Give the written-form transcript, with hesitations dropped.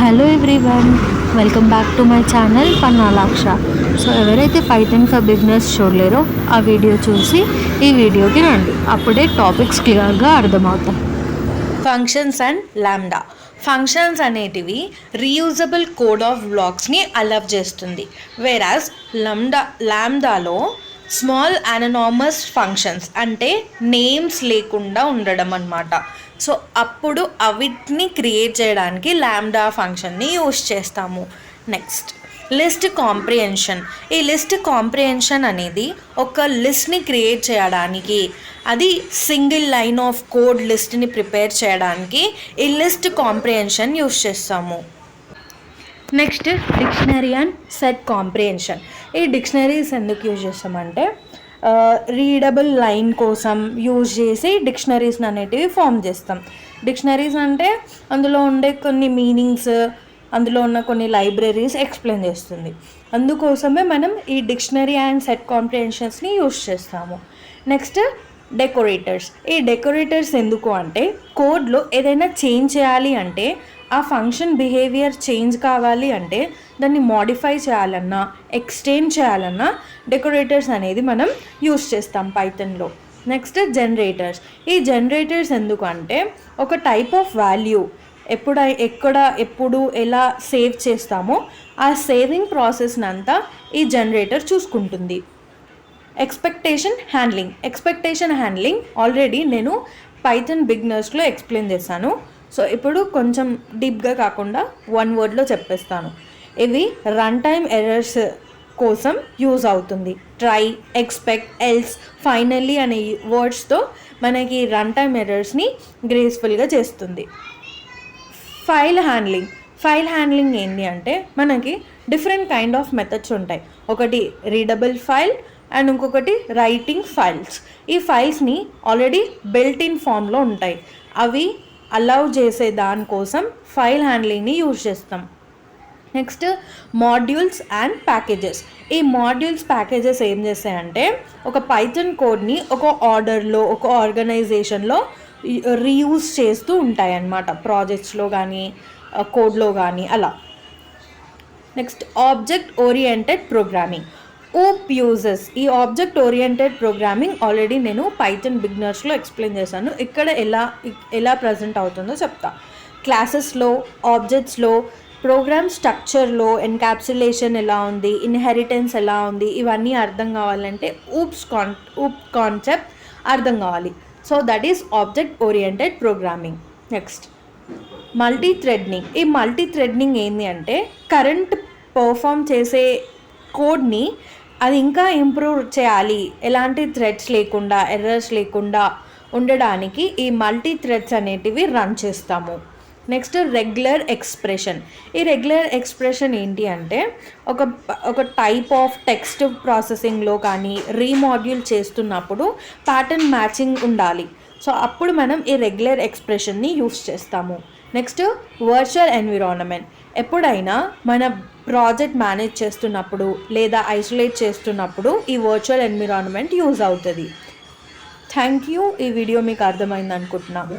Hello everyone, welcome back to my channel పన్నాలాక్ష. So ఎవరైతే Python for beginners చూడలేరో ఆ వీడియో చూసి ఈ వీడియోకి రండి, అప్పుడే టాపిక్స్ క్లియర్గా అర్థమవుతాయి. Functions and lambda. ఫంక్షన్స్ అనేటివి రీయూజబుల్ కోడ్ ఆఫ్ బ్లాక్స్ని అలవ్ చేస్తుంది, వేరాజ్ లాంబ్డాలో స్మాల్ అనోనమస్ ఫంక్షన్స్ అంటే నేమ్స్ లేకుండా ఉండడం అన్నమాట. సో అప్పుడు అవిటిని క్రియేట్ చేయడానికి లాంబ్డా ఫంక్షన్ని యూజ్ చేస్తాము. Next list comprehension. ఈ లిస్ట్ కాంప్రిహెన్షన్ అనేది ఒక లిస్ట్ని క్రియేట్ చేయడానికి, అది సింగిల్ లైన్ ఆఫ్ కోడ్ లిస్ట్ని ప్రిపేర్ చేయడానికి ఈ లిస్ట్ కాంప్రిహెన్షన్ యూజ్ చేస్తాము. Next dictionary and set comprehension. ఈ డిక్షనరీస్ ఎందుకు యూజ్ చేస్తామంటే రీడబుల్ లైన్ కోసం యూజ్ చేసి డిక్షనరీస్ని అనేటివి ఫామ్ చేస్తాం. డిక్షనరీస్ అంటే అందులో ఉండే కొన్ని మీనింగ్స్, అందులో ఉన్న కొన్ని లైబ్రరీస్ ఎక్స్ప్లెయిన్ చేస్తుంది. అందుకోసమే మనం ఈ డిక్షనరీ అండ్ సెట్ కాంప్రిహెన్షన్స్ని యూజ్ చేస్తాము. Next decorators. ఈ డెకరేటర్స్ ఎందుకు అంటే కోడ్లో ఏదైనా చేంజ్ చేయాలి అంటే, ఆ ఫంక్షన్ బిహేవియర్ చేంజ్ కావాలి అంటే, దాన్ని మోడిఫై చేయాలన్నా ఎక్స్టెండ్ చేయాలన్నా డెకరేటర్స్ అనేది మనం యూస్ చేస్తాం పైథాన్లో. Next generators. ఈ జనరేటర్స్ ఎందుకు అంటే ఒక టైప్ ఆఫ్ వాల్యూ ఎప్పుడు ఎలా సేవ్ చేస్తామో ఆ సేవింగ్ ప్రాసెస్ని అంతా ఈ జనరేటర్ చూసుకుంటుంది. ఎక్స్పెక్టేషన్ హ్యాండ్లింగ్ ఆల్రెడీ నేను పైథాన్ బిగినర్స్లో ఎక్స్ప్లెయిన్ చేశాను. సో ఇప్పుడు కొంచెం డీప్గా కాకుండా వన్ వర్డ్లో చెప్పేస్తాను. ఇవి రన్ టైమ్ ఎర్రర్స్ కోసం యూజ్ అవుతుంది. ట్రై, ఎక్స్పెక్ట్, ఎల్స్, ఫైనల్లీ అనే వర్డ్స్తో మనకి రన్ టైమ్ ఎర్రర్స్ని గ్రేస్ఫుల్గా చేస్తుంది. ఫైల్ హ్యాండ్లింగ్ ఏంటి అంటే మనకి డిఫరెంట్ కైండ్ ఆఫ్ మెథడ్స్ ఉంటాయి. ఒకటి రీడబుల్ ఫైల్ అండ్ ఇంకొకటి రైటింగ్ ఫైల్స్. ఈ ఫైల్స్ని ఆల్రెడీ బిల్ట్ ఇన్ ఫామ్లో ఉంటాయి, అవి అలౌ చేసే దానికోసం ఫైల్ హ్యాండ్లింగ్ని యూజ్ చేస్తాం. Next modules and packages. ఈ మాడ్యూల్స్ ప్యాకేజెస్ ఏం చేస్తాయంటే ఒక పైథాన్ కోడ్ని ఒక ఆర్డర్లో, ఒక ఆర్గనైజేషన్లో రీయూజ్ చేస్తూ ఉంటాయి అన్నమాట, ప్రాజెక్ట్స్లో కానీ కోడ్లో కానీ అలా. Next object oriented programming. OOP uses. ఈ ఆబ్జెక్ట్ ఓరియంటెడ్ ప్రోగ్రామింగ్ ఆల్రెడీ నేను పైథాన్ బిగినర్స్లో ఎక్స్ప్లెయిన్ చేశాను. ఇక్కడ ఎలా ప్రజెంట్ అవుతుందో చెప్తా. క్లాసెస్లో, ఆబ్జెక్ట్స్లో, ప్రోగ్రామ్ స్ట్రక్చర్లో ఎన్కాప్సులేషన్ ఎలా ఉంది, ఇన్హెరిటెన్స్ ఎలా ఉంది, ఇవన్నీ అర్థం కావాలంటే ఊప్ కాన్సెప్ట్ అర్థం కావాలి. So that is object oriented programming. Next multi threading. ఈ మల్టీ థ్రెడ్నింగ్ ఏంటి అంటే కరెంట్ పర్ఫామ్ చేసే కోడ్ని అది ఇంకా ఇంప్రూవ్ చేయాలి, ఎలాంటి థ్రెడ్స్ లేకుండా, ఎర్రర్స్ లేకుండా ఉండడానికి ఈ మల్టీ థ్రెడ్స్ అనేటివి రన్ చేస్తాము. Next regular expression. ఈ రెగ్యులర్ ఎక్స్ప్రెషన్ ఏంటి అంటే ఒక టైప్ ఆఫ్ టెక్స్ట్ ప్రాసెసింగ్లో కానీ రీమాడ్యూల్ చేస్తున్నప్పుడు ప్యాటర్న్ మ్యాచింగ్ ఉండాలి. సో అప్పుడు మనం ఈ రెగ్యులర్ ఎక్స్ప్రెషన్ని యూస్ చేస్తాము. Next virtual environment. ఎప్పుడైనా మన ప్రాజెక్ట్ మేనేజ్ చేస్తున్నప్పుడు లేదా ఐసోలేట్ చేస్తున్నప్పుడు ఈ వర్చువల్ ఎన్విరాన్మెంట్ యూజ్ అవుతుంది. Thank you. ఈ వీడియో మీకు అర్థమైంది అనుకుంటున్నాను.